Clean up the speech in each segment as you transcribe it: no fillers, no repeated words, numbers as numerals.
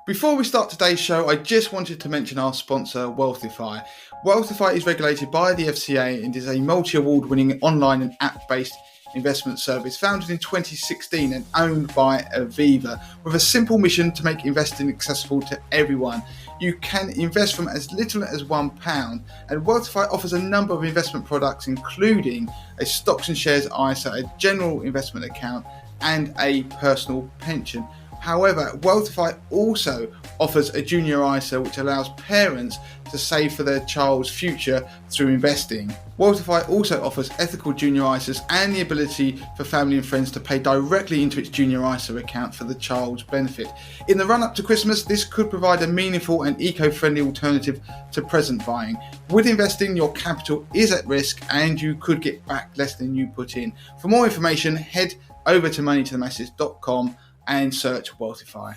Before we start today's show, I just wanted to mention our sponsor, Wealthify. Wealthify is regulated by the FCA and is a multi-award-winning online and app-based investment service founded in 2016 and owned by Aviva, with a simple mission to make investing accessible to everyone. You can invest from as little as £1, and Wealthify offers a number of investment products, including a stocks and shares ISA, a general investment account, and a personal pension. However, Wealthify also offers a junior ISA, which allows parents to save for their child's future through investing. Wealthify also offers ethical junior ISAs and the ability for family and friends to pay directly into its junior ISA account for the child's benefit. In the run-up to Christmas, this could provide a meaningful and eco-friendly alternative to present buying. With investing, your capital is at risk and you could get back less than you put in. For more information, head over to moneytothemasses.com and search Wealthify.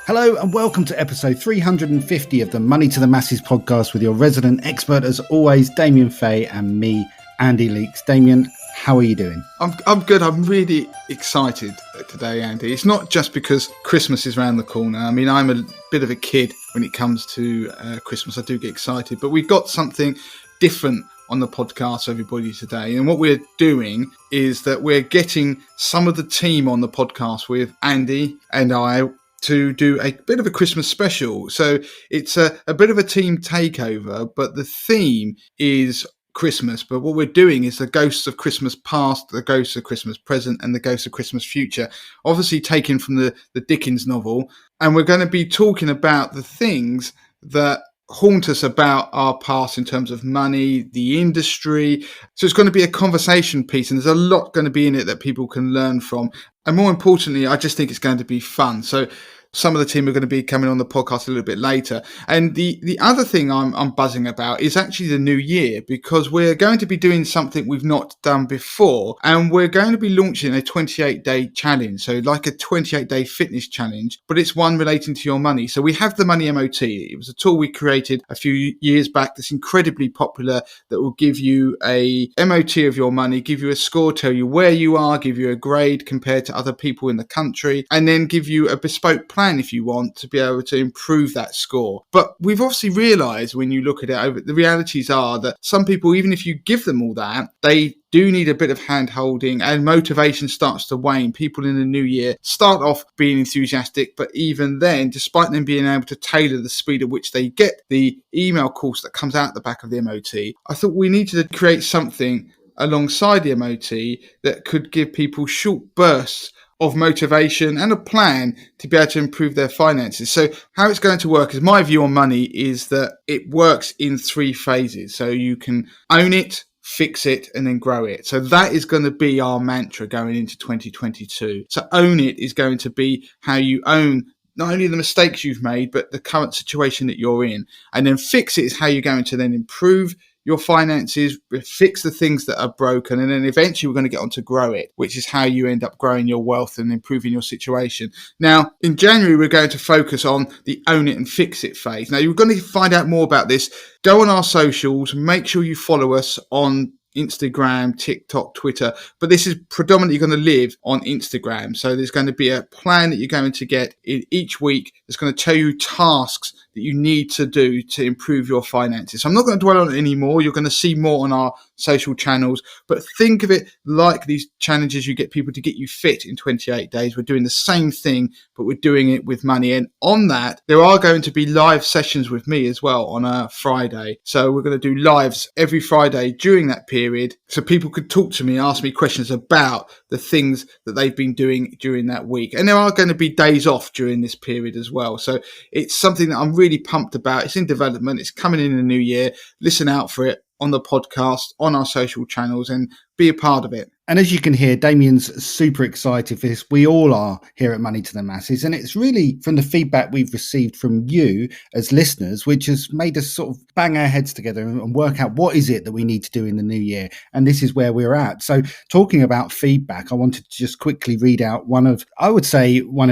Hello and welcome to episode 350 of the Money to the Masses podcast with your resident expert as always, Damien Fay, and me, Andy Leeks. Damien, how are you doing? I'm good. I'm really excited today, Andy. It's not just because Christmas is around the corner. I mean, I'm a bit of a kid when it comes to Christmas. I do get excited, but we've got something different on the podcast for everybody today. And what we're doing is that we're getting some of the team on the podcast with Andy and I to do a bit of a Christmas special. So it's a bit of a team takeover, but the theme is Christmas. But what we're doing is the ghosts of Christmas past, the ghosts of Christmas present, and the ghosts of Christmas future, obviously taken from the Dickens novel. And we're going to be talking about the things that haunt us about our past in terms of money, the industry. So it's going to be a conversation piece, and there's a lot going to be in it that people can learn from. And more importantly, I just think it's going to be fun. So some of the team are going to be coming on the podcast a little bit later. And the other thing I'm buzzing about is actually the new year, because we're going to be doing something we've not done before. And we're going to be launching a 28-day challenge. So like a 28-day fitness challenge, but it's one relating to your money. So we have the Money MOT. It was a tool we created a few years back that's incredibly popular, that will give you a MOT of your money, give you a score, tell you where you are, give you a grade compared to other people in the country, and then give you a bespoke plan if you want to be able to improve that score. But we've obviously realized when you look at it, the realities are that some people, even if you give them all that, they do need a bit of hand holding and motivation starts to wane. People in the new year start off being enthusiastic, but even then, despite them being able to tailor the speed at which they get the email course that comes out the back of the MOT, I thought we needed to create something alongside the MOT that could give people short bursts of motivation and a plan to be able to improve their finances. So how it's going to work is, my view on money is that it works in 3 phases. So you can own it, fix it, and then grow it. So that is going to be our mantra going into 2022. So own it is going to be how you own not only the mistakes you've made, but the current situation that you're in. And then fix it is how you're going to then improve your finances, fix the things that are broken, and then eventually we're going to get on to grow it, which is how you end up growing your wealth and improving your situation. Now, in January, we're going to focus on the own it and fix it phase. Now, you're going to find out more about this. Go on our socials, make sure you follow us on Instagram, TikTok, Twitter, but this is predominantly going to live on Instagram. So there's going to be a plan that you're going to get in each week that's going to tell you tasks that you need to do to improve your finances. So I'm not going to dwell on it anymore. You're going to see more on our social channels, but think of it like these challenges you get people to get you fit in 28 days. We're doing the same thing, but we're doing it with money. And on that, there are going to be live sessions with me as well on a Friday. So we're going to do lives every Friday during that period, so people could talk to me, ask me questions about the things that they've been doing during that week. And there are going to be days off during this period as well. So it's something that I'm really pumped about. It's in development. It's coming in the new year. Listen out for it on the podcast, on our social channels, and be a part of it. And as you can hear, Damien's super excited for this. We all are here at Money to the Masses. And it's really from the feedback we've received from you as listeners, which has made us sort of bang our heads together and work out what is it that we need to do in the new year. And this is where we're at. So talking about feedback, I wanted to just quickly read out one of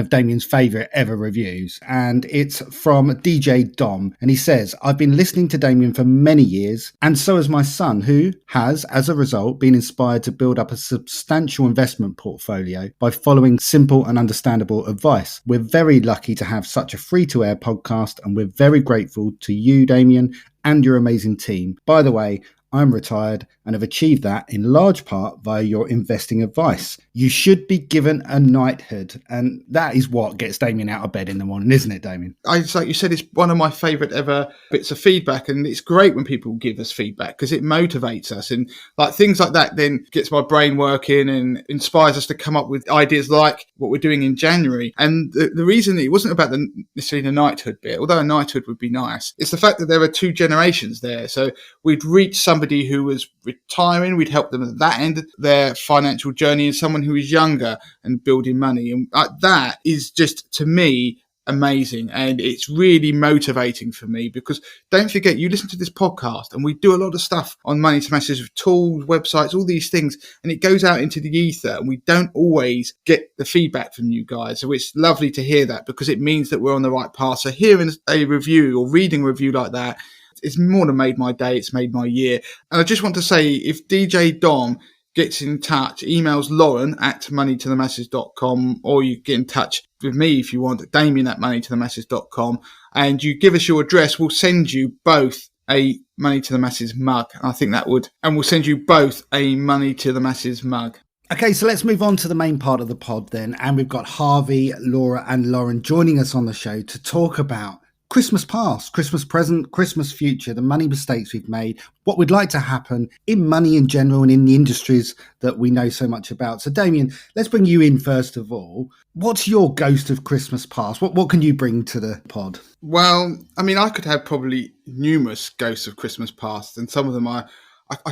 Damien's favorite ever reviews. And it's from DJ Dom. And he says, I've been listening to Damien for many years, and so has my son, who has, as a result, been inspired to build up a substantial investment portfolio by following simple and understandable advice. We're very lucky to have such a free-to-air podcast, and we're very grateful to you, Damien, and your amazing team. By the way, I'm retired and have achieved that in large part via your investing advice. You should be given a knighthood, and that is what gets Damien out of bed in the morning, isn't it, Damien? It's like you said, it's one of my favourite ever bits of feedback, and it's great when people give us feedback because it motivates us, and like things like that then gets my brain working and inspires us to come up with ideas like what we're doing in January. And the reason it wasn't about necessarily the knighthood bit, although a knighthood would be nice, it's the fact that there were two generations there. So we'd reach somebody who was retiring, we'd help them at that end of their financial journey, and someone who is younger and building money. And that is just, to me, amazing, and it's really motivating for me because don't forget, you listen to this podcast and we do a lot of stuff on Money to Masses with tools, websites, all these things, and it goes out into the ether and we don't always get the feedback from you guys. So it's lovely to hear that because it means that we're on the right path. So hearing a review or reading a review like that, it's more than made my day, it's made my year. And I just want to say, if DJ Dom gets in touch, emails Lauren at moneytothemasses.com, or you get in touch with me if you want, Damien at moneytothemasses.com, and you give us your address, we'll send you both a Money to the Masses mug. I think that would, and we'll send you both a Money to the Masses mug. Okay, so let's move on to the main part of the pod then. And we've got Harvey, Laura and Lauren joining us on the show to talk about Christmas past, Christmas present, Christmas future, the money mistakes we've made, what we'd like to happen in money in general and in the industries that we know so much about. So Damien, let's bring you in first of all. What's your ghost of Christmas past? What can you bring to the pod? Well, I mean, I could have probably numerous ghosts of Christmas past, and some of them I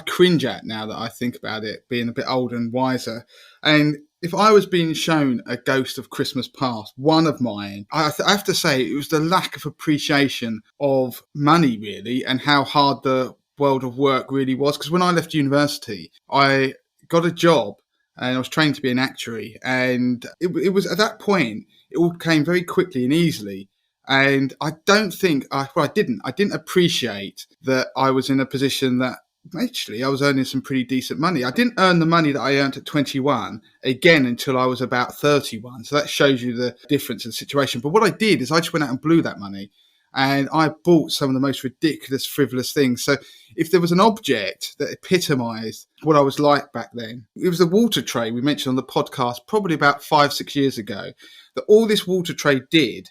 cringe at now that I think about it, being a bit older and wiser. And if I was being shown a ghost of Christmas past, one of mine, I have to say it was the lack of appreciation of money, really, and how hard the world of work really was. Because when I left university, I got a job and I was trained to be an actuary. And it was at that point, it all came very quickly and easily. And I don't think, I didn't appreciate that I was in a position that actually I was earning some pretty decent money. I didn't earn the money that I earned at 21 again until I was about 31. So that shows you the difference in the situation. But what I did is I just went out and blew that money. And I bought some of the most ridiculous, frivolous things. So if there was an object that epitomised what I was like back then, it was the water tray we mentioned on the podcast probably about 5-6 years ago. That all this water tray did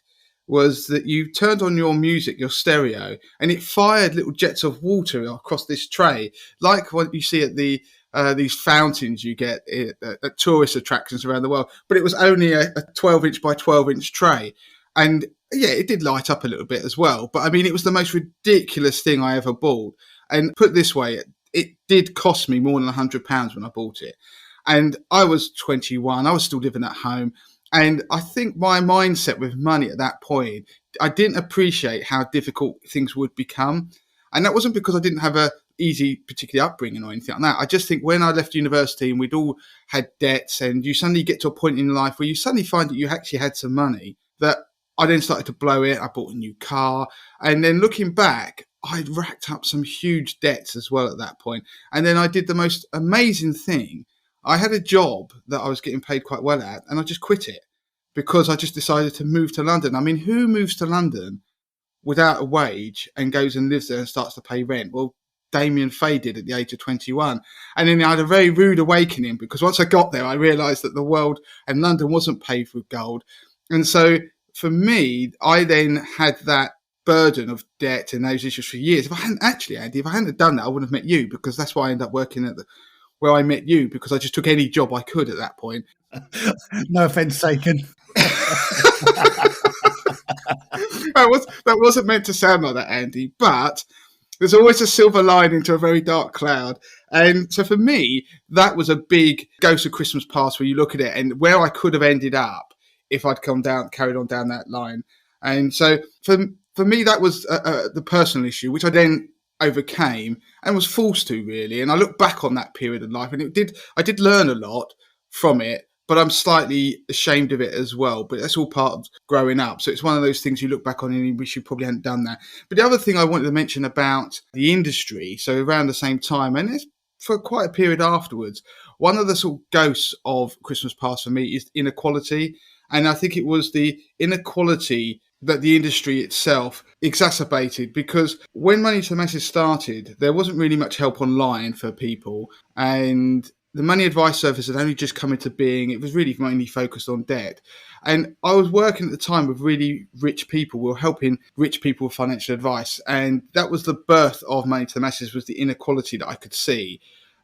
was that you turned on your music, your stereo, and it fired little jets of water across this tray, like what you see at these fountains you get at tourist attractions around the world. But it was only a 12-inch by 12-inch tray. And yeah, it did light up a little bit as well. But I mean, it was the most ridiculous thing I ever bought. And put it this way, it did cost me more than £100 when I bought it. And I was 21, I was still living at home. And I think my mindset with money at that point, I didn't appreciate how difficult things would become. And that wasn't because I didn't have a easy particular upbringing or anything like that. I just think when I left university and we'd all had debts, and you suddenly get to a point in life where you suddenly find that you actually had some money, that I then started to blow it. I bought a new car. And then looking back, I'd racked up some huge debts as well at that point. And then I did the most amazing thing. I had a job that I was getting paid quite well at, and I just quit it because I just decided to move to London. I mean, who moves to London without a wage and goes and lives there and starts to pay rent? Well, Damien Fay did at the age of 21. And then I had a very rude awakening because once I got there, I realised that the world and London wasn't paved with gold. And so for me, I then had that burden of debt and those issues for years. If I hadn't actually, Andy, if I hadn't done that, I wouldn't have met you, because that's why I ended up working at where I met you, because I just took any job I could at that point. No offence taken. That wasn't meant to sound like that, Andy, but there's always a silver lining to a very dark cloud. And so for me, that was a big Ghost of Christmas Past where you look at it and where I could have ended up if I'd carried on down that line. And so for me, that was the personal issue, which I then overcame and was forced to, really. And I look back on that period of life, and I did learn a lot from it, but I'm slightly ashamed of it as well. But that's all part of growing up. So it's one of those things you look back on and you wish you probably hadn't done that. But the other thing I wanted to mention about the industry, so around the same time, and it's for quite a period afterwards, one of the sort of ghosts of Christmas Past for me is inequality. And I think it was the inequality that the industry itself exacerbated, because when Money to the Masses started, there wasn't really much help online for people, and the money advice service had only just come into being. It was really mainly focused on debt. And I was working at the time with really rich people. We were helping rich people with financial advice. And that was the birth of Money to the Masses, was the inequality that I could see.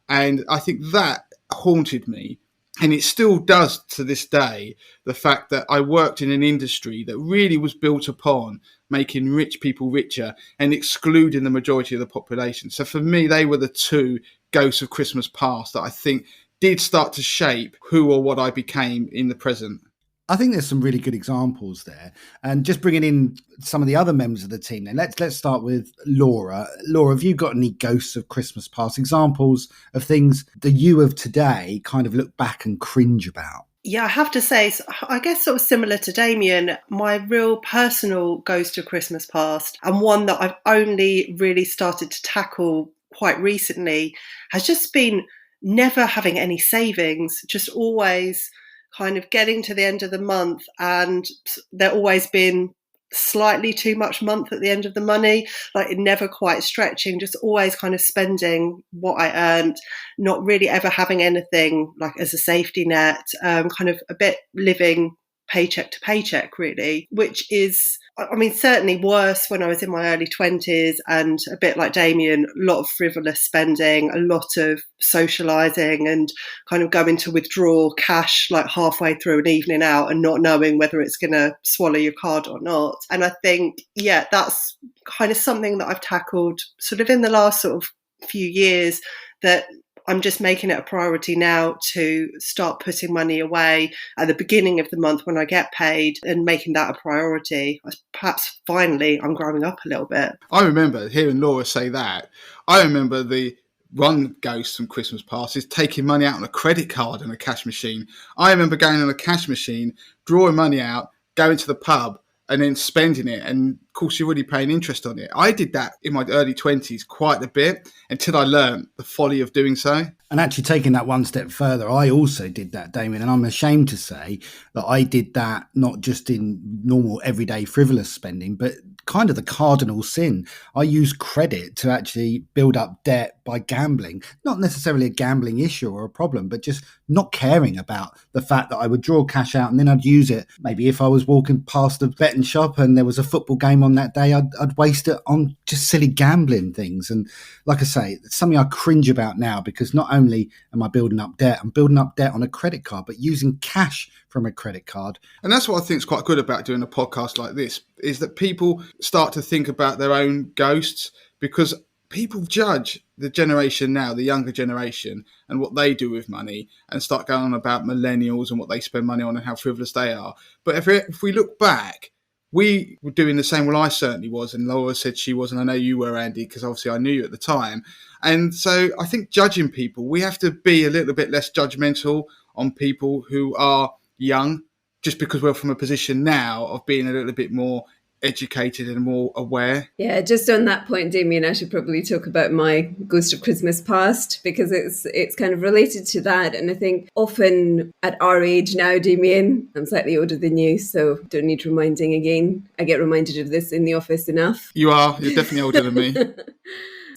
And I think that haunted me. And it still does to this day, the fact that I worked in an industry that really was built upon making rich people richer and excluding the majority of the population. So for me, they were the two ghosts of Christmas Past that I think did start to shape who or what I became in the present. I think there's some really good examples there. And just bringing in some of the other members of the team then, let's start with Laura. Laura, have you got any ghosts of Christmas Past, examples of things that you of today kind of look back and cringe about? Yeah, I have to say, I guess sort of similar to Damien, my real personal ghost of Christmas Past, and one that I've only really started to tackle quite recently, has just been never having any savings, just always kind of getting to the end of the month and there always been slightly too much month at the end of the money, like never quite stretching, just always kind of spending what I earned, not really ever having anything like as a safety net, kind of a bit living paycheck to paycheck really, which is, I mean, certainly worse when I was in my early 20s, and a bit like Damien, a lot of frivolous spending, a lot of socialising and kind of going to withdraw cash like halfway through an evening out and not knowing whether it's going to swallow your card or not. And I think, yeah, that's kind of something that I've tackled sort of in the last sort of few years, that I'm just making it a priority now to start putting money away at the beginning of the month when I get paid, and making that a priority. Perhaps finally I'm growing up a little bit. I remember hearing Laura say that. I remember the one ghost from Christmas Past is taking money out on a credit card and a cash machine. I remember going on a cash machine, drawing money out, going to the pub and then spending it. And of course, you're already paying interest on it. I did that in my early 20s quite a bit until I learned the folly of doing so. And actually taking that one step further, I also did that, Damien, and I'm ashamed to say that I did that not just in normal everyday frivolous spending, but kind of the cardinal sin. I used credit to actually build up debt by gambling. Not necessarily a gambling issue or a problem, but just not caring about the fact that I would draw cash out and then I'd use it. Maybe if I was walking past a betting shop and there was a football game on that day, I'd waste it on just silly gambling things. And like I say, it's something I cringe about now, because not only am I building up debt, I'm building up debt on a credit card, but using cash from a credit card. And that's what I think is quite good about doing a podcast like this, is that people start to think about their own ghosts, because people judge the generation now, the younger generation, and what they do with money, and start going on about millennials and what they spend money on and how frivolous they are. But if we look back, we were doing the same. Well, I certainly was, and Laura said she was, and I know you were, Andy, because obviously I knew you at the time. And so I think judging people, we have to be a little bit less judgmental on people who are young, just because we're from a position now of being a little bit more educated and more aware. Yeah, just on that point, Damien, I should probably talk about my Ghost of Christmas Past, because it's kind of related to that. And I think often at our age now, Damien, I'm slightly older than you, so don't need reminding again. I get reminded of this in the office enough. You're definitely older than me.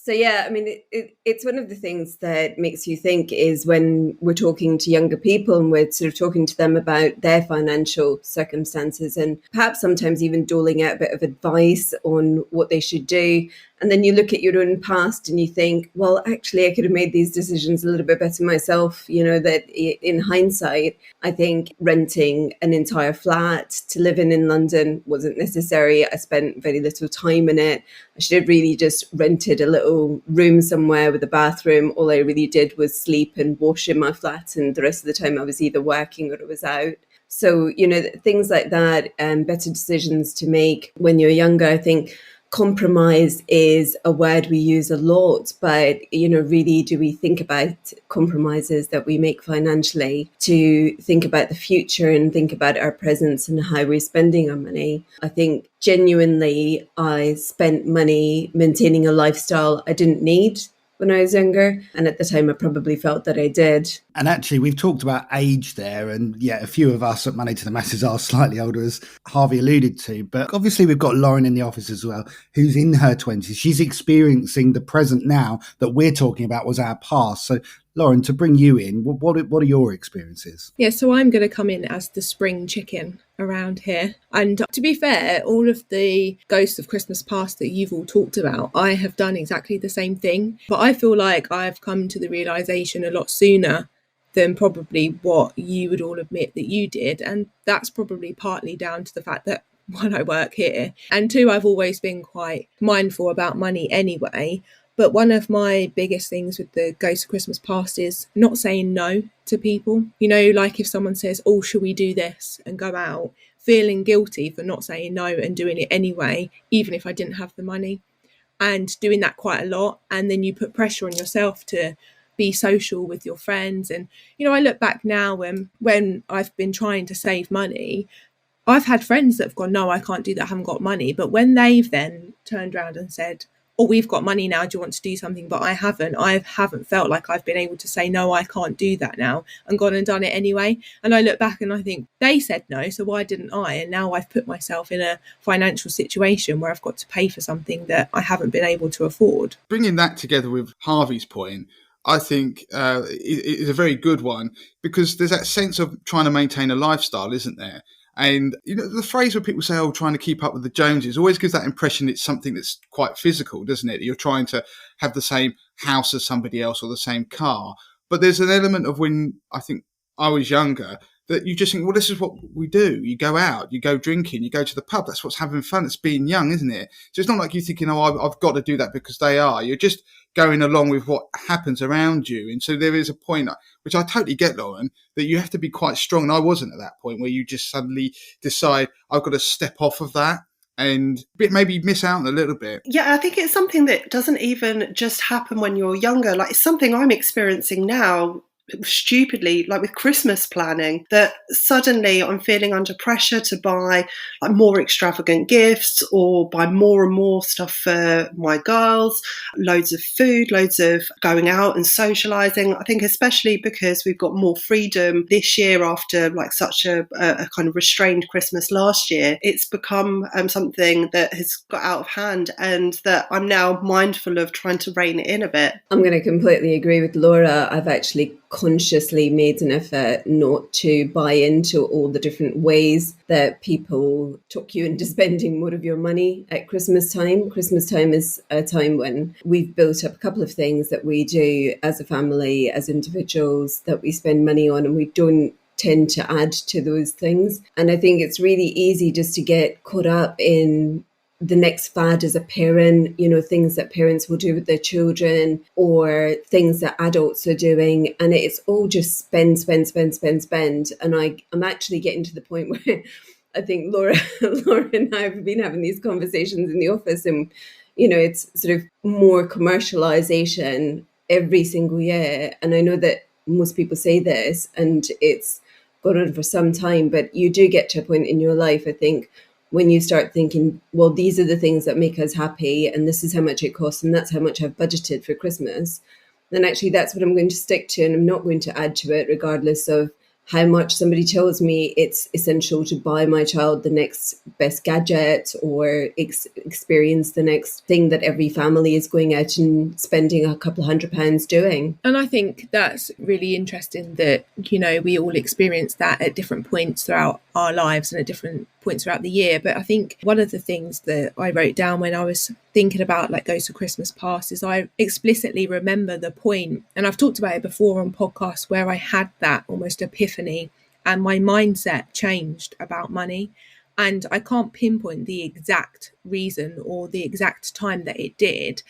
So yeah, I mean, it's one of the things that makes you think is when we're talking to younger people and we're sort of talking to them about their financial circumstances, and perhaps sometimes even doling out a bit of advice on what they should do. And then you look at your own past and you think, well, actually, I could have made these decisions a little bit better myself. That in hindsight, I think renting an entire flat to live in London wasn't necessary. I spent very little time in it. I should have really just rented a little room somewhere with a bathroom. All I really did was sleep and wash in my flat. And the rest of the time I was either working or I was out. So, things like that, better decisions to make when you're younger. I think compromise is a word we use a lot, but, really do we think about compromises that we make financially to think about the future and think about our presence and how we're spending our money? I think genuinely I spent money maintaining a lifestyle I didn't need when I was younger. And at the time, I probably felt that I did. And actually, we've talked about age there. And a few of us at Money to the Masses are slightly older, as Harvey alluded to. But obviously, we've got Lauren in the office as well, who's in her 20s. She's experiencing the present now that we're talking about was our past. So, Lauren, to bring you in, what are your experiences? Yeah, so I'm going to come in as the spring chicken around here. And to be fair, all of the ghosts of Christmas past that you've all talked about, I have done exactly the same thing. But I feel like I've come to the realisation a lot sooner than probably what you would all admit that you did. And that's probably partly down to the fact that, one, I work here, and two, I've always been quite mindful about money anyway. But one of my biggest things with the Ghost of Christmas Past is not saying no to people. Like if someone says, oh, shall we do this, and go out, feeling guilty for not saying no and doing it anyway, even if I didn't have the money, and doing that quite a lot. And then you put pressure on yourself to be social with your friends. And, I look back now when I've been trying to save money, I've had friends that have gone, no, I can't do that, I haven't got money. But when they've then turned around and said, oh, we've got money now, do you want to do something? But I haven't felt like I've been able to say, no, I can't do that now, and gone and done it anyway. And I look back and I think they said no, so why didn't I? And now I've put myself in a financial situation where I've got to pay for something that I haven't been able to afford. Bringing that together with Harvey's point, I think is a very good one, because there's that sense of trying to maintain a lifestyle, isn't there? And, the phrase where people say, oh, trying to keep up with the Joneses always gives that impression it's something that's quite physical, doesn't it? You're trying to have the same house as somebody else or the same car. But there's an element of when I think I was younger that you just think, well, this is what we do. You go out, you go drinking, you go to the pub. That's what's having fun. It's being young, isn't it? So it's not like you're thinking, oh, I've got to do that because they are. You're just going along with what happens around you. And so there is a point, which I totally get, Lauren, that you have to be quite strong. And I wasn't at that point where you just suddenly decide, I've got to step off of that and maybe miss out a little bit. Yeah, I think it's something that doesn't even just happen when you're younger. Like, it's something I'm experiencing now, stupidly, like with Christmas planning, that suddenly I'm feeling under pressure to buy like more extravagant gifts or buy more and more stuff for my girls, loads of food, loads of going out and socializing. I think especially because we've got more freedom this year after like such a kind of restrained Christmas last year, it's become something that has got out of hand and that I'm now mindful of trying to rein it in a bit. I'm going to completely agree with Laura. I've actually consciously made an effort not to buy into all the different ways that people talk you into spending more of your money at Christmas time. Christmas time is a time when we've built up a couple of things that we do as a family, as individuals, that we spend money on, and we don't tend to add to those things. And I think it's really easy just to get caught up in the next fad as a parent, things that parents will do with their children or things that adults are doing. And it's all just spend. And I'm actually getting to the point where I think Laura and I have been having these conversations in the office, and, it's sort of more commercialization every single year. And I know that most people say this and it's gone on for some time, but you do get to a point in your life, I think, when you start thinking, well, these are the things that make us happy and this is how much it costs and that's how much I've budgeted for Christmas, then actually that's what I'm going to stick to, and I'm not going to add to it regardless of how much somebody tells me it's essential to buy my child the next best gadget or experience the next thing that every family is going out and spending a couple £100 doing. And I think that's really interesting that, we all experience that at different points throughout our lives and at different points throughout the year. But I think one of the things that I wrote down when I was thinking about Ghost of Christmas Past is I explicitly remember the point, and I've talked about it before on podcasts, where I had that almost epiphany and my mindset changed about money. And I can't pinpoint the exact reason or the exact time that it did,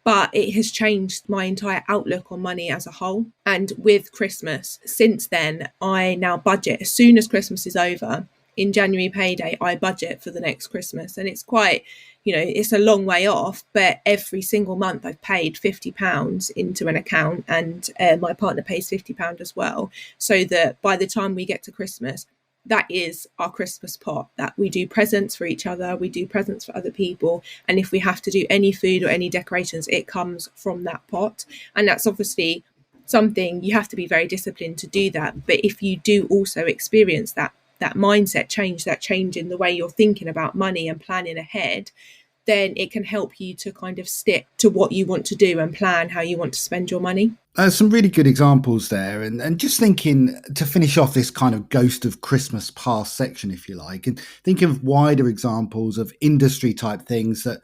but it has changed my entire outlook on money as a whole. And with Christmas, since then, I now budget. As soon as Christmas is over, in January payday, I budget for the next Christmas. And it's quite, it's a long way off, but every single month I've paid £50 into an account, and my partner pays £50 as well. So that by the time we get to Christmas, that is our Christmas pot, that we do presents for each other, we do presents for other people. And if we have to do any food or any decorations, it comes from that pot. And that's obviously something you have to be very disciplined to do that. But if you do also experience that mindset change, that change in the way you're thinking about money and planning ahead, then it can help you to kind of stick to what you want to do and plan how you want to spend your money. Some really good examples there. And just thinking to finish off this kind of Ghost of Christmas Past section, if you like, and think of wider examples of industry type things that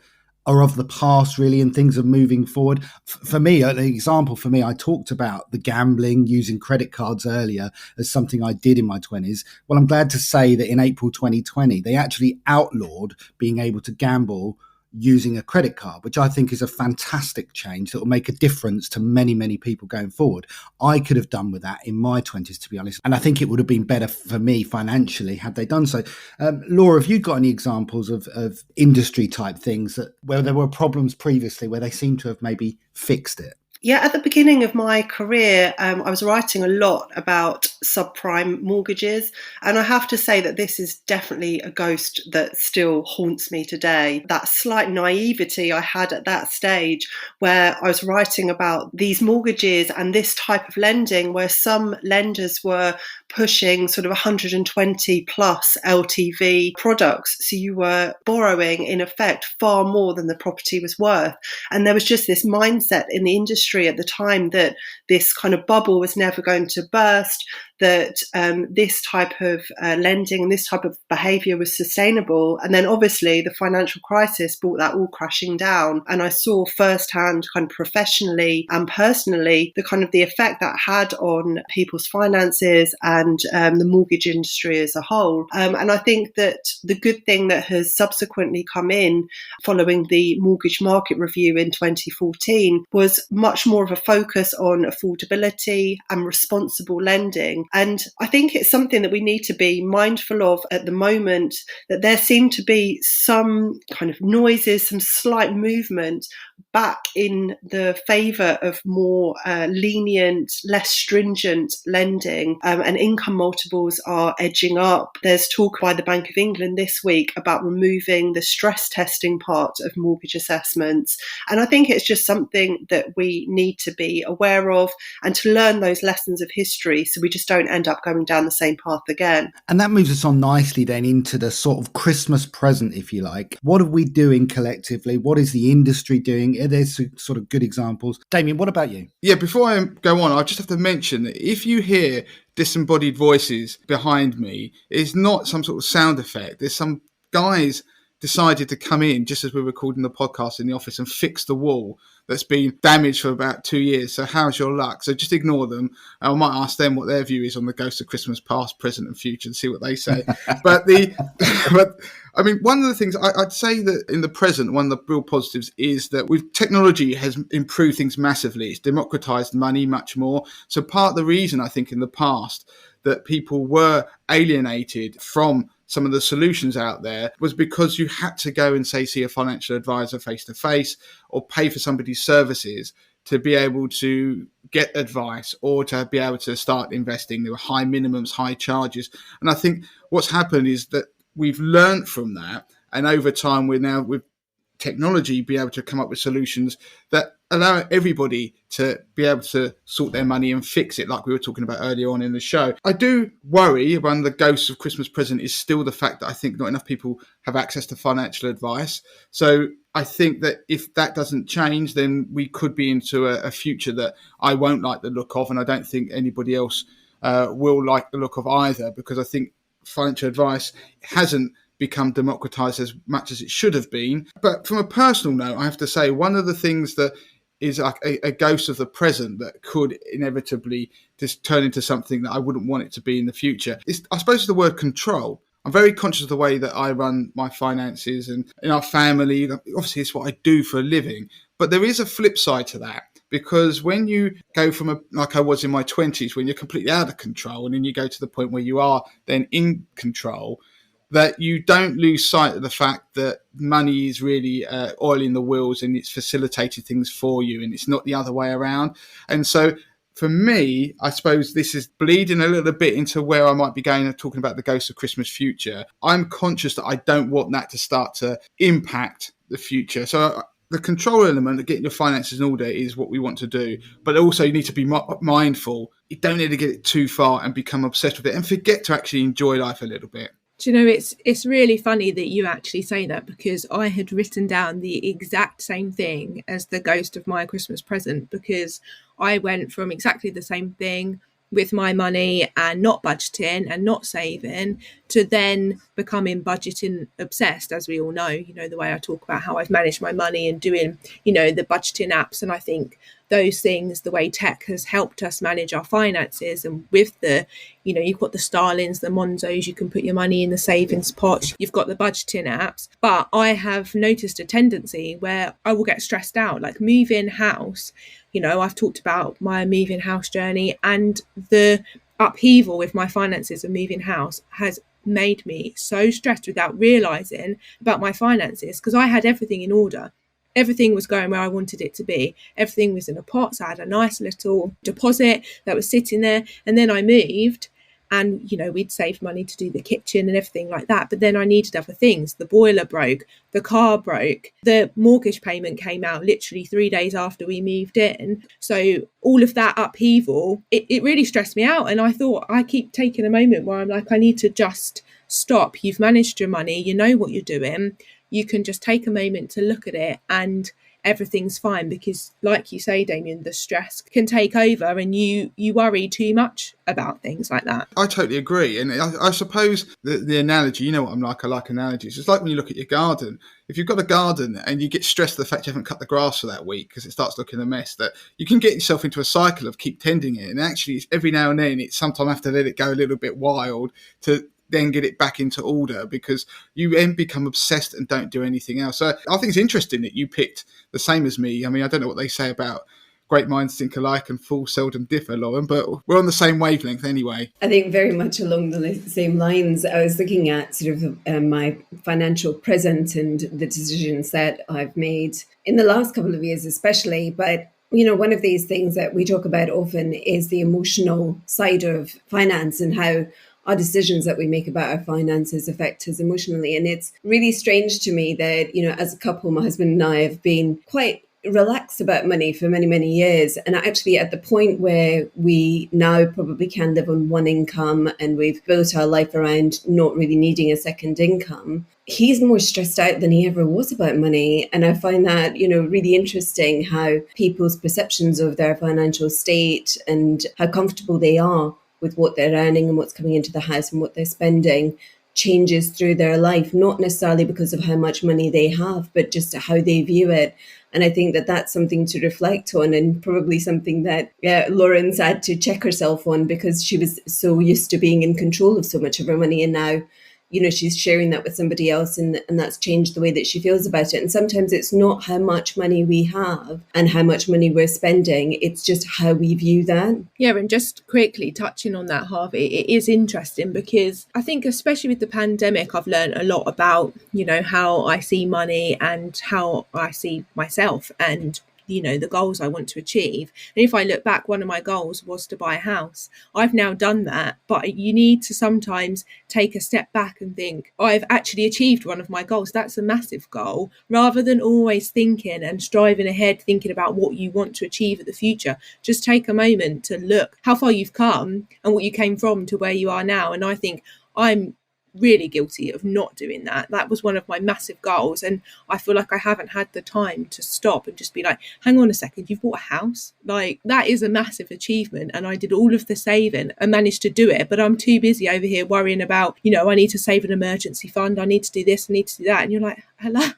are of the past, really, and things are moving forward. For me, an example for me, I talked about the gambling using credit cards earlier as something I did in my 20s. Well, I'm glad to say that in April 2020, they actually outlawed being able to gamble using a credit card, which I think is a fantastic change that will make a difference to many, many people going forward. I could have done with that in my 20s, to be honest, and I think it would have been better for me financially had they done so. Laura, have you got any examples of industry type things where there were problems previously where they seem to have maybe fixed it? Yeah, at the beginning of my career, I was writing a lot about subprime mortgages. And I have to say that this is definitely a ghost that still haunts me today. That slight naivety I had at that stage where I was writing about these mortgages and this type of lending, where some lenders were pushing sort of 120 plus LTV products. So you were borrowing, in effect, far more than the property was worth. And there was just this mindset in the industry at the time that this kind of bubble was never going to burst, that this type of lending and this type of behaviour was sustainable. And then obviously the financial crisis brought that all crashing down. And I saw firsthand, kind of professionally and personally, the kind of the effect that had on people's finances and the mortgage industry as a whole. And I think that the good thing that has subsequently come in following the mortgage market review in 2014 was much more of a focus on affordability and responsible lending. And I think it's something that we need to be mindful of at the moment, that there seem to be some kind of noises, some slight movement back in the favour of more lenient, less stringent lending, and income multiples are edging up. There's talk by the Bank of England this week about removing the stress testing part of mortgage assessments. And I think it's just something that we need to be aware of and to learn those lessons of history so we just don't end up going down the same path again. And that moves us on nicely then into the sort of Christmas present, if you like. What are we doing collectively? What is the industry doing? Are there sort of good examples? Damien, what about you? Yeah, before I go on, I just have to mention that if you hear disembodied voices behind me, it's not some sort of sound effect. There's some guys decided to come in just as we were recording the podcast in the office and fix the wall that's been damaged for about 2 years. So how's your luck? So just ignore them. I might ask them what their view is on the Ghost of Christmas Past, Present and Future and see what they say. but I mean, one of the things I'd say that in the present, one of the real positives is that with technology has improved things massively. It's democratized money much more. So part of the reason I think in the past that people were alienated from some of the solutions out there was because you had to go and say see a financial advisor face to face or pay for somebody's services to be able to get advice or to be able to start investing. There were high minimums, high charges. And I think what's happened is that we've learned from that. And over time, we've technology be able to come up with solutions that allow everybody to be able to sort their money and fix it, like we were talking about earlier on in the show. I do worry, one of the ghosts of Christmas present is still the fact that I think not enough people have access to financial advice. So I think that if that doesn't change, then we could be into a future that I won't like the look of, and I don't think anybody else will like the look of either, because I think financial advice hasn't become democratized as much as it should have been. But from a personal note, I have to say, one of the things that is like a ghost of the present that could inevitably just turn into something that I wouldn't want it to be in the future is, I suppose, the word control. I'm very conscious of the way that I run my finances and in our family. Obviously, it's what I do for a living. But there is a flip side to that, because when you go from like I was in my 20s, when you're completely out of control, and then you go to the point where you are then in control, that you don't lose sight of the fact that money is really oiling the wheels, and it's facilitated things for you, and it's not the other way around. And so for me, I suppose this is bleeding a little bit into where I might be going and talking about the ghost of Christmas future. I'm conscious that I don't want that to start to impact the future. So the control element of getting your finances in order is what we want to do. But also you need to be mindful. You don't need to get it too far and become obsessed with it and forget to actually enjoy life a little bit. Do you know, it's really funny that you actually say that, because I had written down the exact same thing as the ghost of my Christmas present, because I went from exactly the same thing with my money and not budgeting and not saving to then becoming budgeting obsessed, as we all know, the way I talk about how I've managed my money and doing, the budgeting apps. And I think those things, the way tech has helped us manage our finances, and with the, you've got the Starlings, the Monzos, you can put your money in the savings pot, you've got the budgeting apps. But I have noticed a tendency where I will get stressed out, like moving house. I've talked about my moving house journey, and the upheaval with my finances of moving house has made me so stressed without realizing about my finances, because I had everything in order. Everything was going where I wanted it to be. Everything was in a pot. So I had a nice little deposit that was sitting there. And then I moved, and, we'd saved money to do the kitchen and everything like that. But then I needed other things. The boiler broke, the car broke, the mortgage payment came out literally 3 days after we moved in. So all of that upheaval, it really stressed me out. And I thought, I keep taking a moment where I'm like, I need to just stop. You've managed your money. You know what you're doing. You can just take a moment to look at it, and everything's fine. Because like you say, Damien, the stress can take over, and you worry too much about things like that. I totally agree. And I suppose the analogy, what I'm like, I like analogies. It's like when you look at your garden. If you've got a garden and you get stressed at the fact you haven't cut the grass for that week because it starts looking a mess, that you can get yourself into a cycle of keep tending it. And actually, every now and then, it's sometimes have to let it go a little bit wild to then get it back into order, because you then become obsessed and don't do anything else. So I think it's interesting that you picked the same as me. I mean, I don't know what they say about great minds think alike and fools seldom differ, Lauren, but we're on the same wavelength anyway. I think very much along the same lines. I was looking at sort of my financial present and the decisions that I've made in the last couple of years especially. But one of these things that we talk about often is the emotional side of finance, and how our decisions that we make about our finances affect us emotionally. And it's really strange to me that, as a couple, my husband and I have been quite relaxed about money for many, many years. And actually at the point where we now probably can live on one income, and we've built our life around not really needing a second income, he's more stressed out than he ever was about money. And I find that, really interesting, how people's perceptions of their financial state and how comfortable they are with what they're earning and what's coming into the house and what they're spending changes through their life, not necessarily because of how much money they have, but just how they view it. And I think that that's something to reflect on, and probably something that Lauren's had to check herself on, because she was so used to being in control of so much of her money. And now, she's sharing that with somebody else, and that's changed the way that she feels about it. And sometimes it's not how much money we have and how much money we're spending. It's just how we view that. Yeah, and just quickly touching on that, Harvey, it is interesting, because I think especially with the pandemic, I've learned a lot about, how I see money and how I see myself. And the goals I want to achieve. And if I look back, one of my goals was to buy a house. I've now done that, but you need to sometimes take a step back and think, I've actually achieved one of my goals. That's a massive goal, rather than always thinking and striving ahead, thinking about what you want to achieve at the future. Just take a moment to look how far you've come and what you came from to where you are now. And I think I'm really guilty of not doing that. That was one of my massive goals, and I feel like I haven't had the time to stop and just be like, hang on a second, you've bought a house? Like, that is a massive achievement, and I did all of the saving and managed to do it, but I'm too busy over here worrying about, I need to save an emergency fund, I need to do this, I need to do that. And you're like, hello.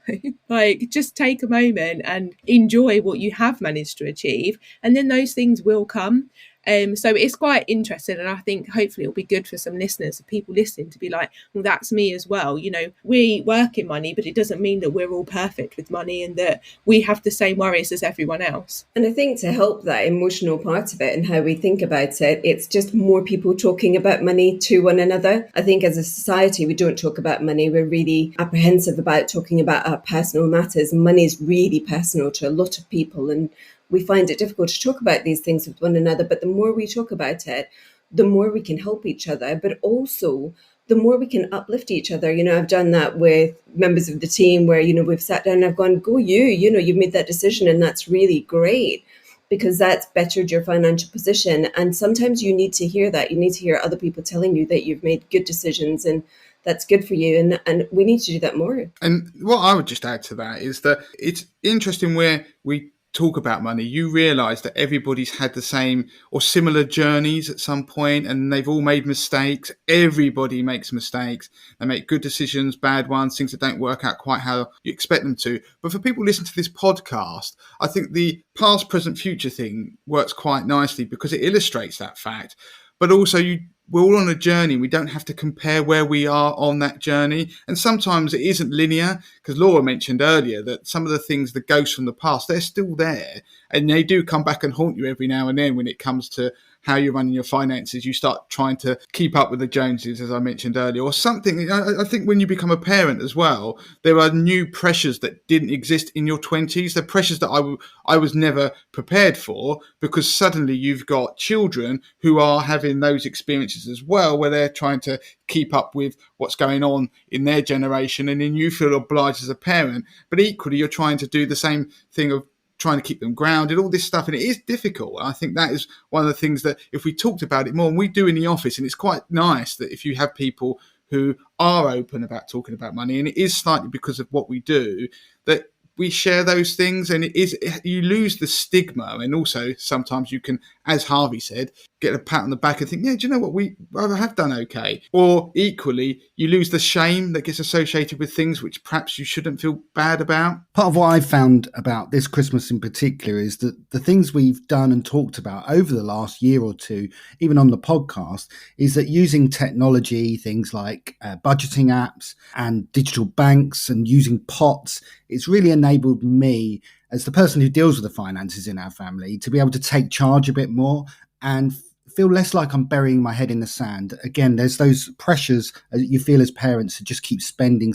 Like, just take a moment and enjoy what you have managed to achieve, and then those things will come. So it's quite interesting, and I think hopefully it'll be good for some listeners, people listening, to be like, well, that's me as well. We work in money, but it doesn't mean that we're all perfect with money and that we have the same worries as everyone else. And I think to help that emotional part of it and how we think about it, it's just more people talking about money to one another. I think as a society, we don't talk about money. We're really apprehensive about talking about our personal matters. Money is really personal to a lot of people, and we find it difficult to talk about these things with one another. But the more we talk about it, the more we can help each other, but also the more we can uplift each other. I've done that with members of the team where, we've sat down and I've gone, go you've made that decision, and that's really great because that's bettered your financial position. And sometimes you need to hear that. You need to hear other people telling you that you've made good decisions and that's good for you. And we need to do that more. And what I would just add to that is that it's interesting where we talk about money, you realise that everybody's had the same or similar journeys at some point, and they've all made mistakes. Everybody makes mistakes. They make good decisions, bad ones, things that don't work out quite how you expect them to. But for people listening to this podcast, I think the past, present, future thing works quite nicely because it illustrates that fact. But also we're all on a journey. We don't have to compare where we are on that journey. And sometimes it isn't linear, because Laura mentioned earlier that some of the things, the ghosts from the past, they're still there. And they do come back and haunt you every now and then when it comes to how you're running your finances. You start trying to keep up with the Joneses, as I mentioned earlier, or something. I think when you become a parent as well, there are new pressures that didn't exist in your 20s. They're pressures that I was never prepared for, because suddenly you've got children who are having those experiences as well, where they're trying to keep up with what's going on in their generation, and then you feel obliged as a parent. But equally, you're trying to do the same thing of trying to keep them grounded, all this stuff. And it is difficult. I think that is one of the things that if we talked about it more, and we do in the office, and it's quite nice that if you have people who are open about talking about money, and it is slightly because of what we do, that we share those things, and you lose the stigma. And also sometimes you can, as Harvey said, get a pat on the back and think, yeah, do you know what, I have done okay. Or equally, you lose the shame that gets associated with things which perhaps you shouldn't feel bad about. Part of what I've found about this Christmas in particular is that the things we've done and talked about over the last year or two, even on the podcast, is that using technology, things like budgeting apps and digital banks and using pots, it's really enabled me as the person who deals with the finances in our family to be able to take charge a bit more and feel less like I'm burying my head in the sand. Again, there's those pressures you feel as parents to just keep spending.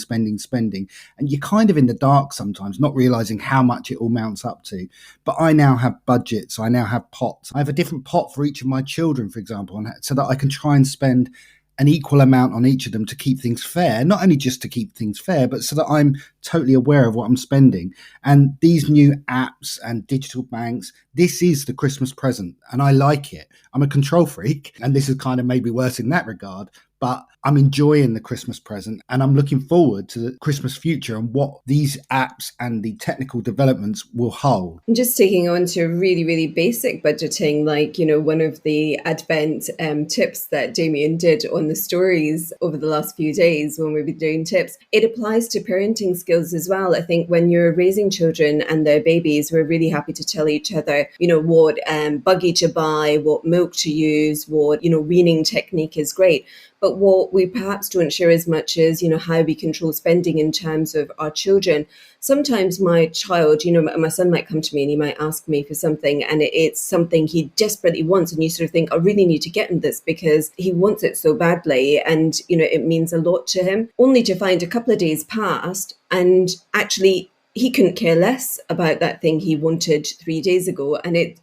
And you're kind of in the dark sometimes, not realizing how much it all mounts up to. But I now have budgets. I now have pots. I have a different pot for each of my children, for example, so that I can try and spend an equal amount on each of them to keep things fair, not only just to keep things fair, but so that I'm totally aware of what I'm spending. And these new apps and digital banks, this is the Christmas present, and I like it. I'm a control freak, and this is kind of maybe worse in that regard, but I'm enjoying the Christmas present, and I'm looking forward to the Christmas future and what these apps and the technical developments will hold. And just taking on to really, really basic budgeting, like, one of the Advent tips that Damien did on the stories over the last few days when we've been doing tips, it applies to parenting skills as well. I think when you're raising children and they're babies, we're really happy to tell each other, what buggy to buy, what milk to use, what, weaning technique is great. But what we perhaps don't share as much is, how we control spending in terms of our children. Sometimes my child, my son might come to me and he might ask me for something, and it's something he desperately wants. And you sort of think, I really need to get him this because he wants it so badly. And, it means a lot to him, only to find a couple of days passed and actually he couldn't care less about that thing he wanted 3 days ago. And it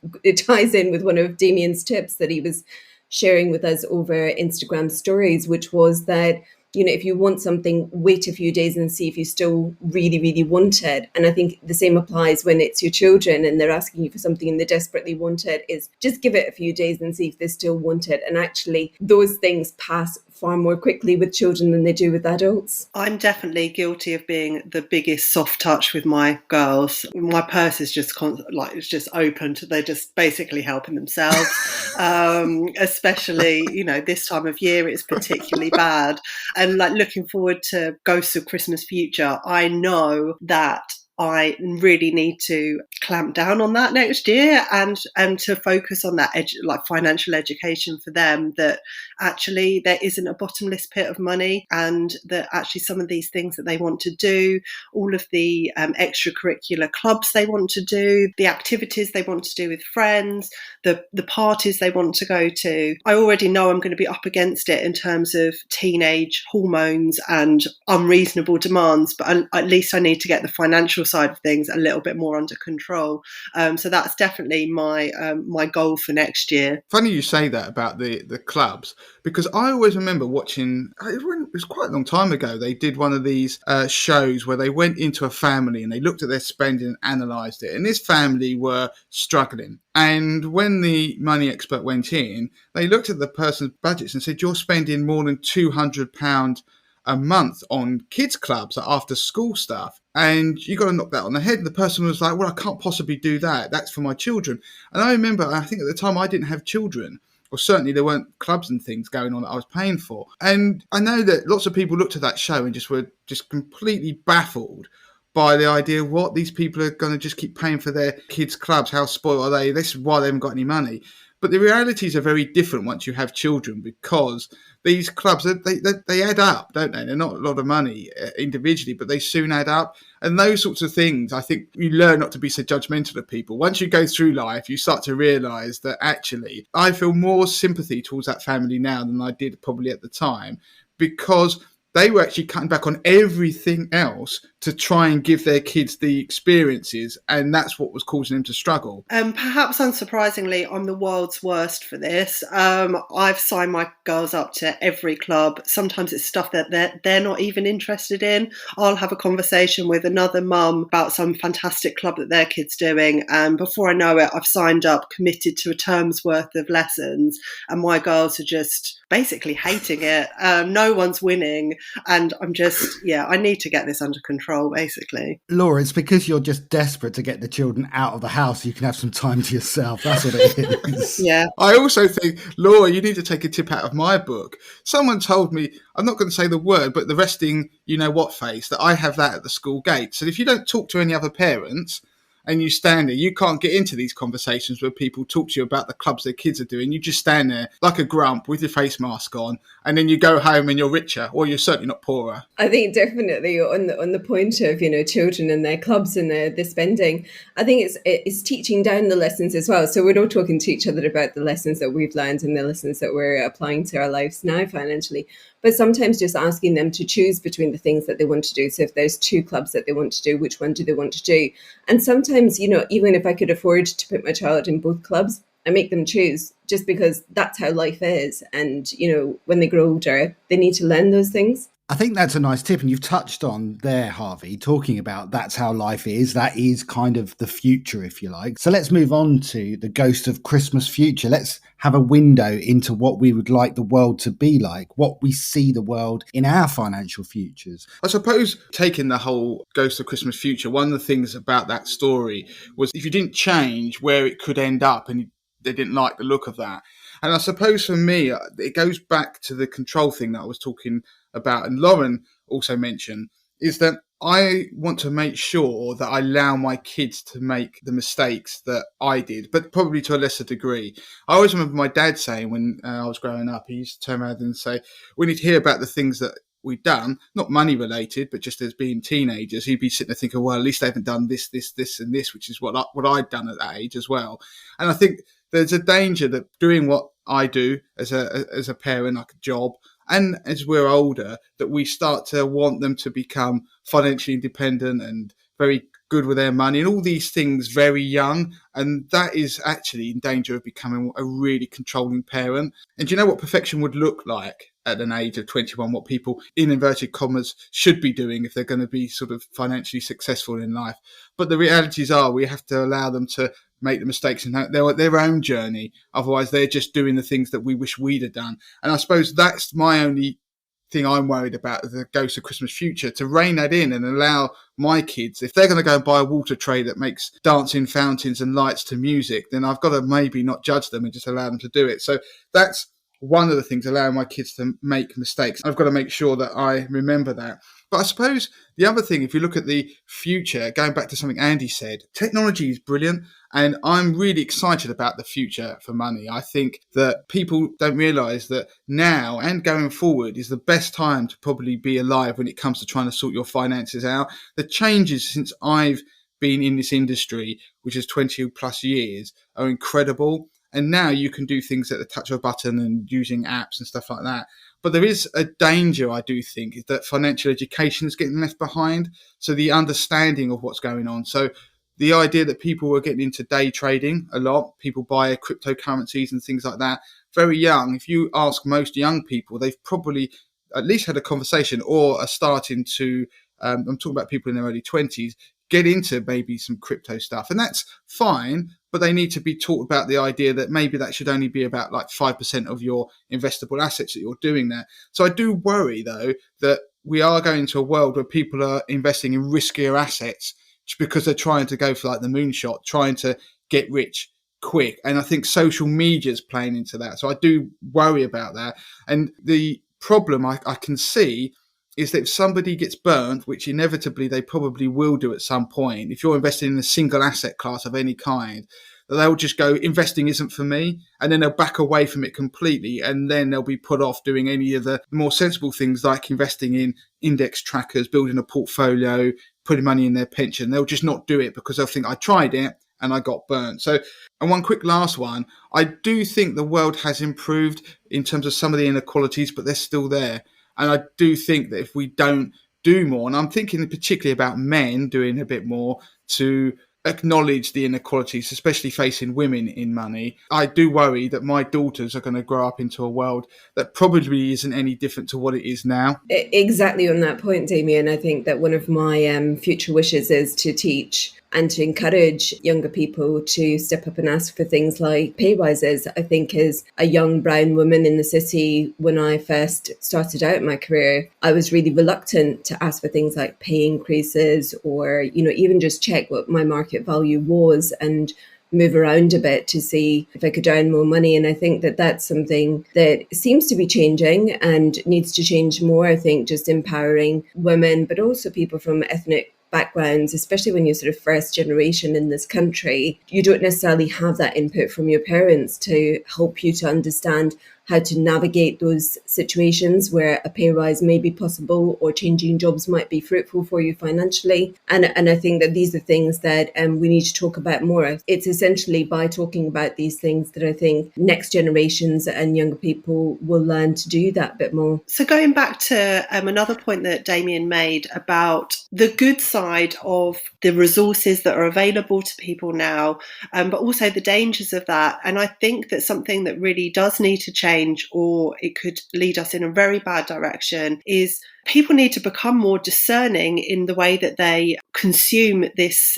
ties in with one of Damien's tips that he was sharing with us over Instagram stories, which was that, if you want something, wait a few days and see if you still really, really want it. And I think the same applies when it's your children and they're asking you for something and they desperately want it, is just give it a few days and see if they still want it. And actually, those things pass far more quickly with children than they do with adults. I'm definitely guilty of being the biggest soft touch with my girls. My purse is just it's just opened. They're just basically helping themselves. Especially, this time of year, it's particularly bad. And looking forward to Ghosts of Christmas Future, I know that I really need to clamp down on that next year and to focus on that financial education for them, that actually there isn't a bottomless pit of money, and that actually some of these things that they want to do, all of the extracurricular clubs they want to do, the activities they want to do with friends, the parties they want to go to, I already know I'm going to be up against it in terms of teenage hormones and unreasonable demands, but at least I need to get the financial side of things a little bit more under control. So that's definitely my goal for next year. Funny you say that about the clubs, because I always remember watching, it was quite a long time ago, they did one of these shows where they went into a family and they looked at their spending and analysed it. And this family were struggling. And when the money expert went in, they looked at the person's budgets and said, you're spending more than £200 a month on kids clubs, after school stuff, and you got to knock that on the head. And the person was like, well, I can't possibly do that. That's for my children. And I remember, I think at the time I didn't have children, or certainly there weren't clubs and things going on that I was paying for. And I know that lots of people looked at that show and were completely baffled by the idea of what these people are going to just keep paying for their kids' clubs. How spoiled are they? This is why they haven't got any money. But the realities are very different once you have children, because these clubs, they add up, don't they? They're not a lot of money individually, but they soon add up. And those sorts of things, I think you learn not to be so judgmental of people. Once you go through life, you start to realise that actually I feel more sympathy towards that family now than I did probably at the time, because they were actually cutting back on everything else to try and give their kids the experiences, and that's what was causing them to struggle. Perhaps unsurprisingly, I'm the world's worst for this. I've signed my girls up to every club. Sometimes it's stuff that they're not even interested in. I'll have a conversation with another mum about some fantastic club that their kid's doing, and before I know it, I've signed up, committed to a term's worth of lessons, and my girls are just basically hating it. No one's winning, and I'm just, I need to get this under control, basically. Laura, it's because you're just desperate to get the children out of the house so you can have some time to yourself. That's what it is. Yeah. I also think, Laura, you need to take a tip out of my book. Someone told me, I'm not going to say the word, but the resting you-know-what face, that I have that at the school gate. So if you don't talk to any other parents and you stand there, you can't get into these conversations where people talk to you about the clubs their kids are doing. You just stand there like a grump with your face mask on, and then you go home and you're richer, or you're certainly not poorer. I think definitely on the point of, children and their clubs and their spending, I think it's teaching down the lessons as well. So we're not talking to each other about the lessons that we've learned and the lessons that we're applying to our lives now financially, but sometimes just asking them to choose between the things that they want to do. So if there's 2 clubs that they want to do, which one do they want to do? And sometimes, even if I could afford to put my child in both clubs, I make them choose, just because that's how life is. And, when they grow older, they need to learn those things. I think that's a nice tip. And you've touched on there, Harvey, talking about that's how life is. That is kind of the future, if you like. So let's move on to the Ghost of Christmas Future. Let's have a window into what we would like the world to be like, what we see the world in our financial futures. I suppose, taking the whole Ghost of Christmas Future, one of the things about that story was if you didn't change, where it could end up, and they didn't like the look of that. And I suppose for me, it goes back to the control thing that I was talking about, and Lauren also mentioned, is that I want to make sure that I allow my kids to make the mistakes that I did, but probably to a lesser degree. I always remember my dad saying when I was growing up, he used to turn around and say, when he'd hear about the things that we'd done, not money related, but just as being teenagers, he'd be sitting there thinking, well, at least they haven't done this, and this, which is what I'd done at that age as well. And I think there's a danger that doing what I do as a parent, like a job, and as we're older, that we start to want them to become financially independent and very good with their money, and all these things very young. And that is actually in danger of becoming a really controlling parent. And do you know what perfection would look like at an age of 21, what people in inverted commas should be doing if they're going to be sort of financially successful in life? But the realities are we have to allow them to make the mistakes in their own journey. Otherwise, they're just doing the things that we wish we'd have done. And I suppose that's my only thing I'm worried about, the Ghost of Christmas Future, to rein that in and allow my kids, if they're going to go and buy a water tray that makes dancing fountains and lights to music, then I've got to maybe not judge them and just allow them to do it. So that's one of the things, allowing my kids to make mistakes. I've got to make sure that I remember that. But I suppose the other thing, if you look at the future, going back to something Andy said, technology is brilliant. And I'm really excited about the future for money. I think that people don't realise that now and going forward is the best time to probably be alive when it comes to trying to sort your finances out. The changes since I've been in this industry, which is 20 plus years, are incredible. And now you can do things at the touch of a button and using apps and stuff like that. But there is a danger, I do think, is that financial education is getting left behind. So the understanding of what's going on. So the idea that people were getting into day trading a lot, people buy cryptocurrencies and things like that, very young. If you ask most young people, they've probably at least had a conversation or are starting to, I'm talking about people in their early 20s, get into maybe some crypto stuff. And that's fine, but they need to be taught about the idea that maybe that should only be about like 5% of your investable assets that you're doing there. So I do worry, though, that we are going into a world where people are investing in riskier assets because they're trying to go for like the moonshot, trying to get rich quick. And I think social media is playing into that. So I do worry about that. And the problem I can see is that if somebody gets burnt, which inevitably they probably will do at some point, if you're investing in a single asset class of any kind, they'll just go, investing isn't for me. And then they'll back away from it completely. And then they'll be put off doing any of the more sensible things like investing in index trackers, building a portfolio, putting money in their pension. They'll just not do it because they'll think, I tried it and I got burnt. So, and one quick last one, I do think the world has improved in terms of some of the inequalities, but they're still there. And I do think that if we don't do more, and I'm thinking particularly about men doing a bit more to acknowledge the inequalities, especially facing women in money, I do worry that my daughters are going to grow up into a world that probably isn't any different to what it is now. Exactly on that point, Damien. I think that one of my future wishes is to teach and to encourage younger people to step up and ask for things like pay rises. I think as a young brown woman in the city, when I first started out my career, I was really reluctant to ask for things like pay increases or, even just check what my market value was and move around a bit to see if I could earn more money. And I think that that's something that seems to be changing and needs to change more. I think just empowering women, but also people from ethnic backgrounds, especially when you're sort of first generation in this country, you don't necessarily have that input from your parents to help you to understand how to navigate those situations where a pay rise may be possible or changing jobs might be fruitful for you financially. And I think that these are things that we need to talk about more. It's essentially by talking about these things that I think next generations and younger people will learn to do that bit more. So going back to another point that Damien made about the good side of the resources that are available to people now, but also the dangers of that. And I think that something that really does need to change, or it could lead us in a very bad direction, is people need to become more discerning in the way that they consume this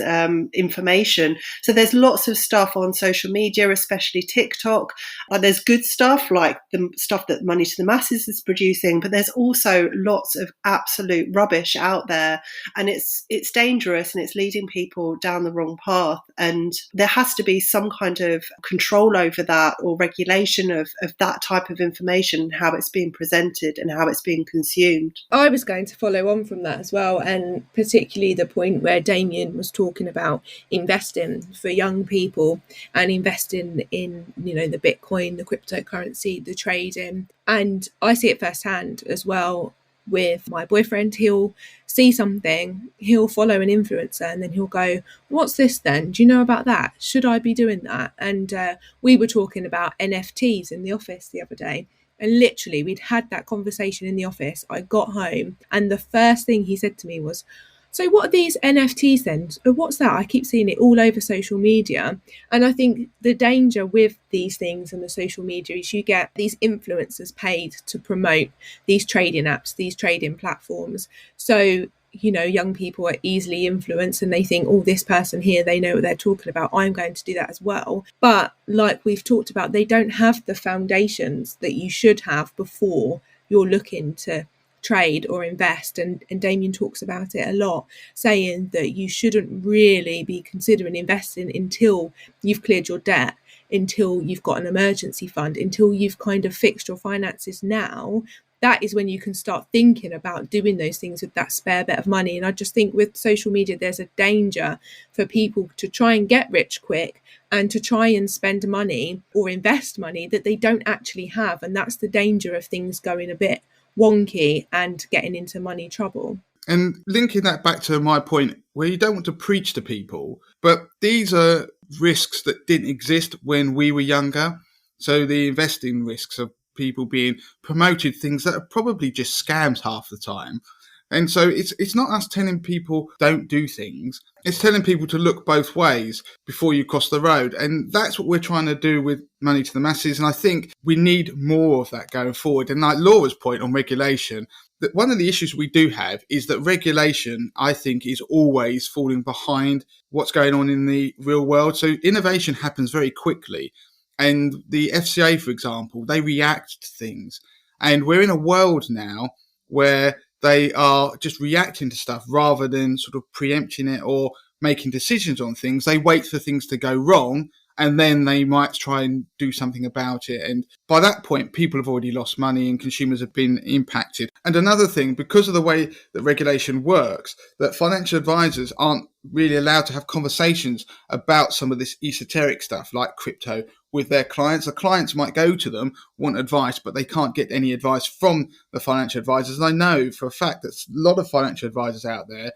information. So there's lots of stuff on social media, especially TikTok. There's good stuff like the stuff that Money to the Masses is producing, but there's also lots of absolute rubbish out there. And it's dangerous and it's leading people down the wrong path. And there has to be some kind of control over that or regulation of that type of information, how it's being presented and how it's being consumed. I was going to follow on from that as well, and particularly the point where Damien was talking about investing for young people and investing in, the Bitcoin, the cryptocurrency, the trading. And I see it firsthand as well with my boyfriend. He'll see something, he'll follow an influencer, and then he'll go, what's this then? Do you know about that? Should I be doing that? And we were talking about NFTs in the office the other day. And literally, we'd had that conversation in the office. I got home and the first thing he said to me was, So what are these NFTs then? What's that? I keep seeing it all over social media. And I think the danger with these things and the social media is you get these influencers paid to promote these trading apps, these trading platforms. So, young people are easily influenced and they think, oh, this person here, they know what they're talking about. I'm going to do that as well. But like we've talked about, they don't have the foundations that you should have before you're looking to trade or invest, and Damien talks about it a lot, saying that you shouldn't really be considering investing until you've cleared your debt, until you've got an emergency fund, until you've kind of fixed your finances. Now that is when you can start thinking about doing those things with that spare bit of money. And I just think with social media there's a danger for people to try and get rich quick and to try and spend money or invest money that they don't actually have, and that's the danger of things going a bit wonky and getting into money trouble. And linking that back to my point, where you don't want to preach to people, but these are risks that didn't exist when we were younger. So the investing risks of people being promoted things that are probably just scams half the time. And so it's not us telling people don't do things. It's telling people to look both ways before you cross the road. And that's what we're trying to do with Money to the Masses. And I think we need more of that going forward. And like Laura's point on regulation, that one of the issues we do have is that regulation, I think, is always falling behind what's going on in the real world. So innovation happens very quickly. And the FCA, for example, they react to things. And we're in a world now where they are just reacting to stuff rather than sort of preempting it or making decisions on things. They wait for things to go wrong and then they might try and do something about it. And by that point, people have already lost money and consumers have been impacted. And another thing, because of the way that regulation works, that financial advisors aren't really allowed to have conversations about some of this esoteric stuff like crypto with their clients. The clients might go to them, want advice, but they can't get any advice from the financial advisors. And I know for a fact that a lot of financial advisors out there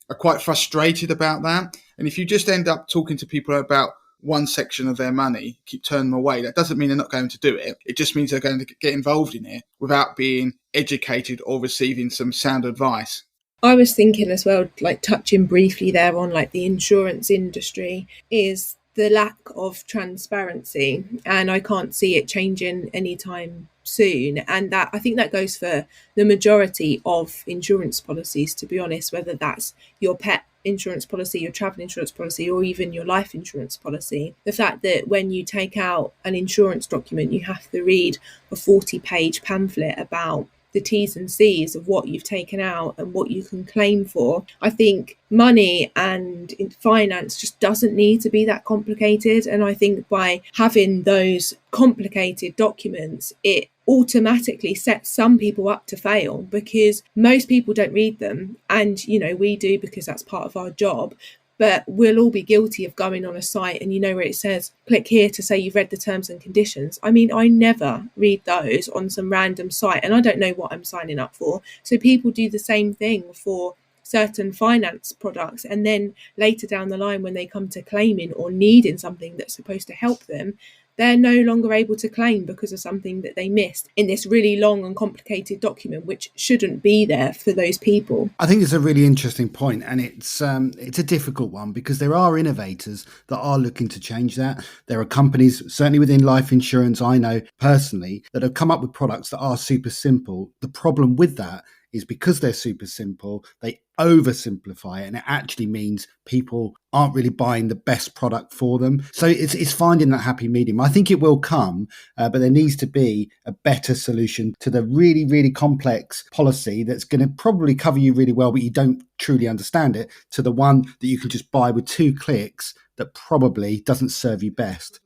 are quite frustrated about that. And if you just end up talking to people about one section of their money, keep turning them away, that doesn't mean they're not going to do it. It just means they're going to get involved in it without being educated or receiving some sound advice. I was thinking as well, like touching briefly there on like the insurance industry, is the lack of transparency, and I can't see it changing anytime soon. And that, I think that goes for the majority of insurance policies, to be honest, whether that's your pet insurance policy, your travel insurance policy, or even your life insurance policy. The fact that when you take out an insurance document, you have to read a 40-page pamphlet about the T's and C's of what you've taken out and what you can claim for. I think money and finance just doesn't need to be that complicated. And I think by having those complicated documents, it automatically sets some people up to fail because most people don't read them. And, we do because that's part of our job. But we'll all be guilty of going on a site and where it says, click here to say you've read the terms and conditions. I mean, I never read those on some random site and I don't know what I'm signing up for. So people do the same thing for certain finance products. And then later down the line, when they come to claiming or needing something that's supposed to help them, they're no longer able to claim because of something that they missed in this really long and complicated document, which shouldn't be there for those people. I think it's a really interesting point, and it's a difficult one because there are innovators that are looking to change that. There are companies, certainly within life insurance, I know personally, that have come up with products that are super simple. The problem with that is because they're super simple, they oversimplify it, and it actually means people aren't really buying the best product for them. So it's finding that happy medium. I think it will come, but there needs to be a better solution to the really, really complex policy that's going to probably cover you really well, but you don't truly understand it, to the one that you can just buy with 2 clicks that probably doesn't serve you best.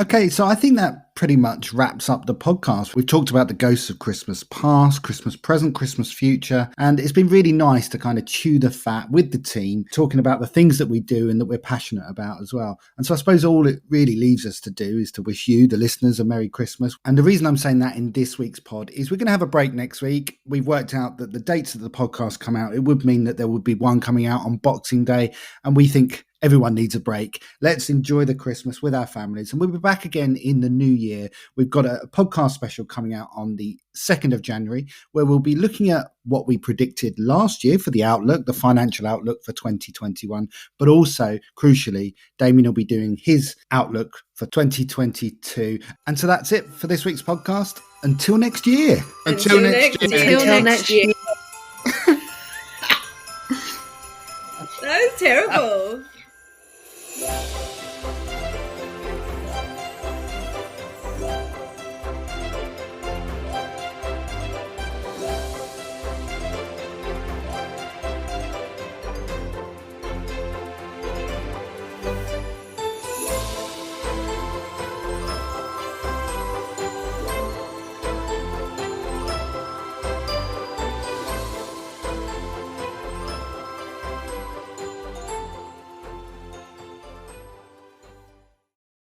Okay, so I think that pretty much wraps up the podcast. We've talked about the ghosts of Christmas past, Christmas present, Christmas future, and it's been really nice to kind of chew the fat with the team, talking about the things that we do and that we're passionate about as well. And so I suppose all it really leaves us to do is to wish you, the listeners, a Merry Christmas. And the reason I'm saying that in this week's pod is we're going to have a break next week. We've worked out that the dates that the podcast come out, it would mean that there would be one coming out on Boxing Day, and we think everyone needs a break. Let's enjoy the Christmas with our families. And we'll be back again in the new year. We've got a podcast special coming out on the 2nd of January, where we'll be looking at what we predicted last year for the outlook, the financial outlook for 2021, but also, crucially, Damien will be doing his outlook for 2022. And so that's it for this week's podcast. Until next year. Until next year. Until next year. That was terrible.